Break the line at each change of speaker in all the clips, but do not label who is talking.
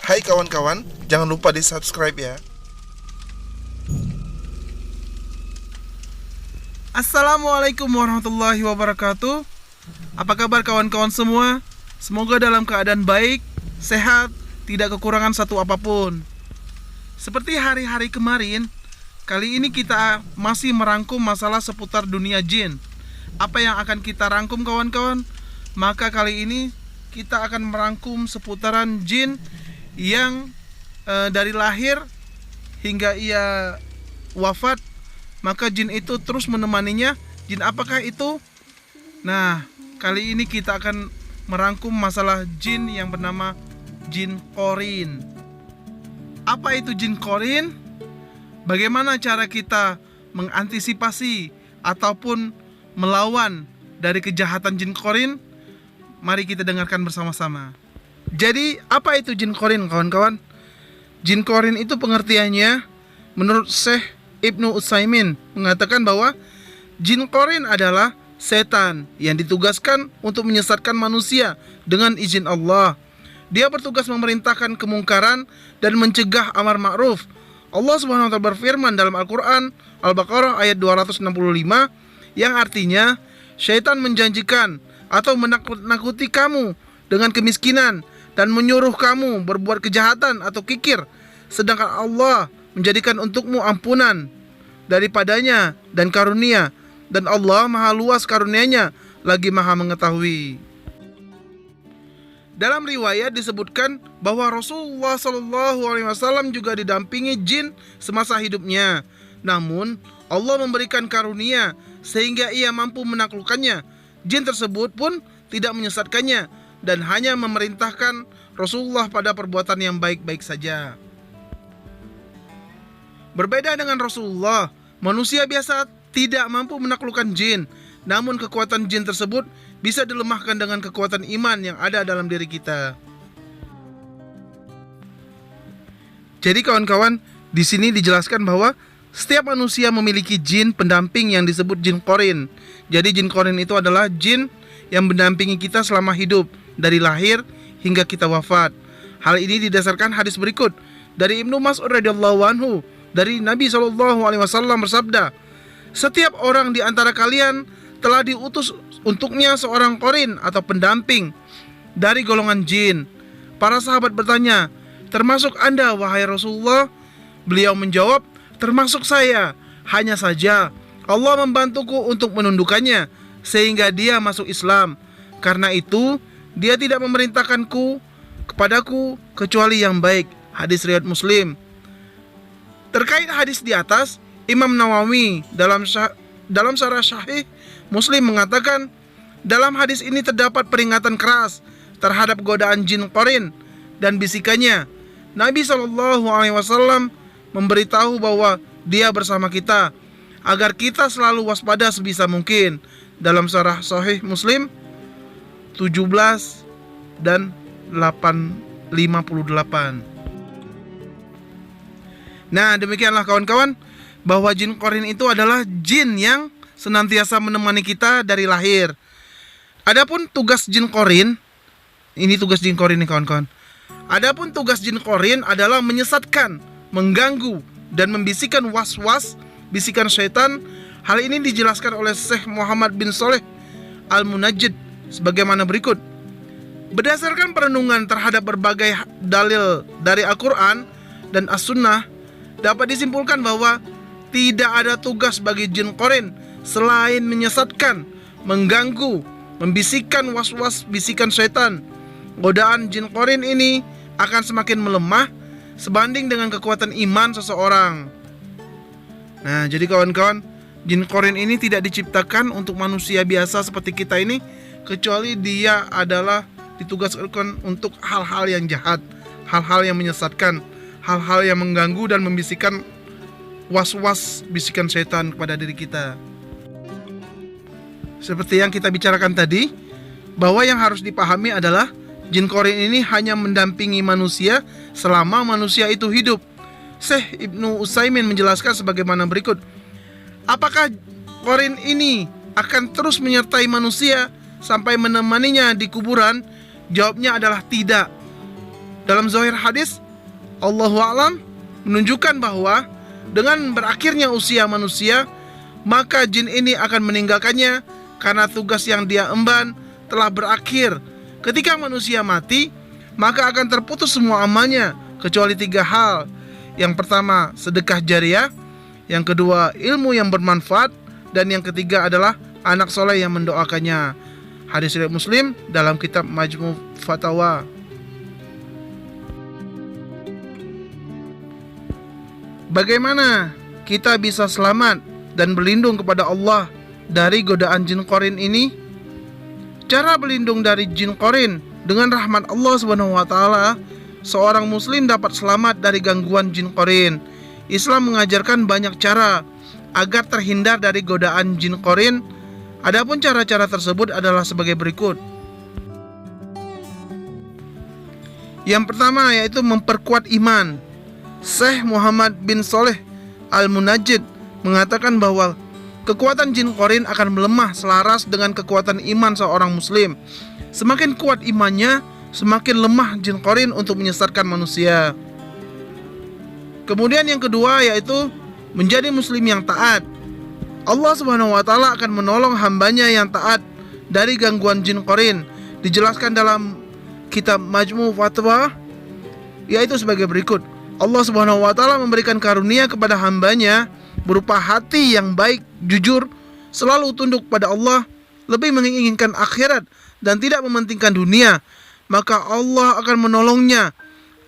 Hai kawan-kawan, jangan lupa di subscribe ya.
Assalamualaikum warahmatullahi wabarakatuh. Apa kabar kawan-kawan semua? Semoga dalam keadaan baik, sehat, tidak kekurangan satu apapun. Seperti hari-hari kemarin, kali ini kita masih merangkum masalah seputar dunia jin. Apa yang akan kita rangkum kawan-kawan? Maka kali ini kita akan merangkum seputaran jin yang dari lahir hingga ia wafat, maka jin itu terus menemaninya. Jin apakah itu? Nah, kali ini kita akan merangkum masalah jin yang bernama jin qorin. Apa itu jin qorin? Bagaimana cara kita mengantisipasi ataupun melawan dari kejahatan jin qorin? Mari kita dengarkan bersama-sama. Jadi, apa itu jin qorin, kawan-kawan? Jin qorin itu pengertiannya menurut Syekh Ibnu Utsaimin mengatakan bahwa jin qorin adalah setan yang ditugaskan untuk menyesatkan manusia dengan izin Allah. Dia bertugas memerintahkan kemungkaran dan mencegah amar ma'ruf. Allah Subhanahu wa taala berfirman dalam Al-Qur'an Al-Baqarah ayat 265 yang artinya syaitan menjanjikan atau menakut-nakuti kamu dengan kemiskinan dan menyuruh kamu berbuat kejahatan atau kikir, sedangkan Allah menjadikan untukmu ampunan daripadanya dan karunia, dan Allah maha luas karunianya lagi maha mengetahui. Dalam riwayat disebutkan bahwa Rasulullah SAW juga didampingi jin semasa hidupnya. Namun Allah memberikan karunia sehingga ia mampu menaklukkannya. Jin tersebut pun tidak menyesatkannya dan hanya memerintahkan Rasulullah pada perbuatan yang baik-baik saja. Berbeda dengan Rasulullah, manusia biasa tidak mampu menaklukkan jin. Namun kekuatan jin tersebut bisa dilemahkan dengan kekuatan iman yang ada dalam diri kita. Jadi kawan-kawan, di sini dijelaskan bahwa setiap manusia memiliki jin pendamping yang disebut jin qorin. Jadi jin qorin itu adalah jin yang mendampingi kita selama hidup, dari lahir hingga kita wafat. Hal ini didasarkan hadis berikut dari Ibnu Mas'ud radhiyallahu anhu, dari Nabi SAW bersabda, setiap orang di antara kalian telah diutus untuknya seorang qorin atau pendamping dari golongan jin. Para sahabat bertanya, termasuk Anda wahai Rasulullah? Beliau menjawab, termasuk saya. Hanya saja Allah membantuku untuk menundukannya sehingga dia masuk Islam. Karena itu dia tidak memerintahkanku kepadaku kecuali yang baik. Hadis riwayat Muslim. Terkait hadis di atas, Imam Nawawi dalam syarah Sahih Muslim mengatakan, dalam hadis ini terdapat peringatan keras terhadap godaan jin qorin dan bisikannya. Nabi SAW memberitahu bahwa dia bersama kita agar kita selalu waspada sebisa mungkin. Dalam syarah Sahih Muslim 17 dan 58. Nah, demikianlah kawan-kawan, bahwa jin qorin itu adalah jin yang senantiasa menemani kita dari lahir. Adapun tugas jin qorin, ini tugas jin qorin nih kawan-kawan. Adapun tugas jin qorin adalah menyesatkan, mengganggu dan membisikkan was-was, bisikan syaitan. Hal ini dijelaskan oleh Syekh Muhammad bin Shalih Al-Munajjid sebagaimana berikut. Berdasarkan perenungan terhadap berbagai dalil dari Al-Quran dan As-Sunnah, dapat disimpulkan bahwa tidak ada tugas bagi jin qorin selain menyesatkan, mengganggu, membisikkan was-was bisikan syaitan. Godaan jin qorin ini akan semakin melemah sebanding dengan kekuatan iman seseorang. Nah, jadi kawan-kawan, jin qorin ini tidak diciptakan untuk manusia biasa seperti kita ini, kecuali dia adalah ditugaskan untuk hal-hal yang jahat, hal-hal yang menyesatkan, hal-hal yang mengganggu dan membisikkan was-was bisikan setan kepada diri kita. Seperti yang kita bicarakan tadi, bahwa yang harus dipahami adalah jin qorin ini hanya mendampingi manusia selama manusia itu hidup. Syekh Ibnu Utsaimin menjelaskan sebagaimana berikut. Apakah qorin ini akan terus menyertai manusia sampai menemaninya di kuburan? Jawabnya adalah tidak. Dalam zahir hadis, Allahu a'lam, menunjukkan bahwa dengan berakhirnya usia manusia, maka jin ini akan meninggalkannya karena tugas yang dia emban telah berakhir. Ketika manusia mati, maka akan terputus semua amalnya kecuali 3 hal. Yang pertama, sedekah jariah. Yang kedua, ilmu yang bermanfaat. Dan yang ketiga adalah anak soleh yang mendoakannya. Hadis riwayat Muslim dalam kitab Majmu' Fatawa. Bagaimana kita bisa selamat dan berlindung kepada Allah dari godaan jin qarin ini? Cara berlindung dari jin qarin dengan rahmat Allah SWT, seorang muslim dapat selamat dari gangguan jin qarin. Islam mengajarkan banyak cara agar terhindar dari godaan jin qarin. Adapun cara-cara tersebut adalah sebagai berikut. Yang pertama yaitu memperkuat iman. Syekh Muhammad bin Shalih Al-Munajjid mengatakan bahwa kekuatan jin qarin akan melemah selaras dengan kekuatan iman seorang muslim. Semakin kuat imannya, semakin lemah jin qarin untuk menyesatkan manusia. Kemudian yang kedua yaitu menjadi muslim yang taat. Allah Subhanahu wa taala akan menolong hambanya yang taat dari gangguan jin qarin. Dijelaskan dalam kitab Majmu' Fatwa yaitu sebagai berikut. Allah Subhanahu wa taala memberikan karunia kepada hambanya berupa hati yang baik, jujur, selalu tunduk pada Allah, lebih menginginkan akhirat dan tidak mementingkan dunia. Maka Allah akan menolongnya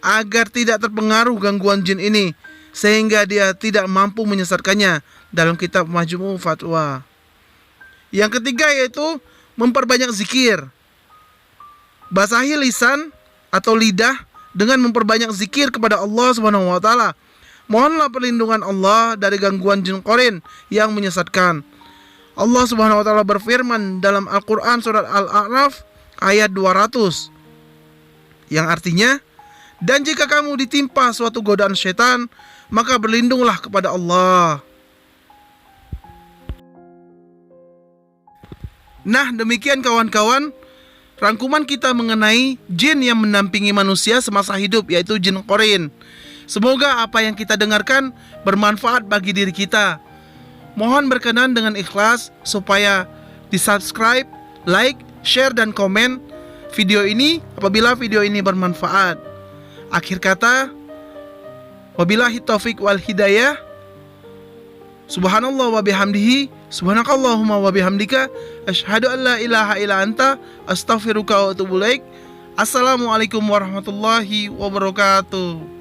agar tidak terpengaruh gangguan jin ini, sehingga dia tidak mampu menyesatkannya, dalam kitab Majmu' Fatwa. Yang ketiga yaitu memperbanyak zikir. Basahi lisan atau lidah dengan memperbanyak zikir kepada Allah Subhanahu wa taala. Mohonlah perlindungan Allah dari gangguan jin qarin yang menyesatkan. Allah Subhanahu wa taala berfirman dalam Al-Qur'an surat Al-A'raf ayat 200, yang artinya, dan jika kamu ditimpa suatu godaan syaitan, maka berlindunglah kepada Allah. Nah, demikian kawan-kawan rangkuman kita mengenai jin yang mendampingi manusia semasa hidup, yaitu jin qarin. Semoga apa yang kita dengarkan bermanfaat bagi diri kita. Mohon berkenan dengan ikhlas supaya di-subscribe, like, share, dan komen video ini apabila video ini bermanfaat. Akhir kata, wabillahi taufik wal hidayah. Subhanallah wa bihamdihi, subhanakallahumma wa bihamdika, asyhadu an la ilaha illa anta, astaghfiruka wa atubu ilaik. Assalamualaikum warahmatullahi wabarakatuh.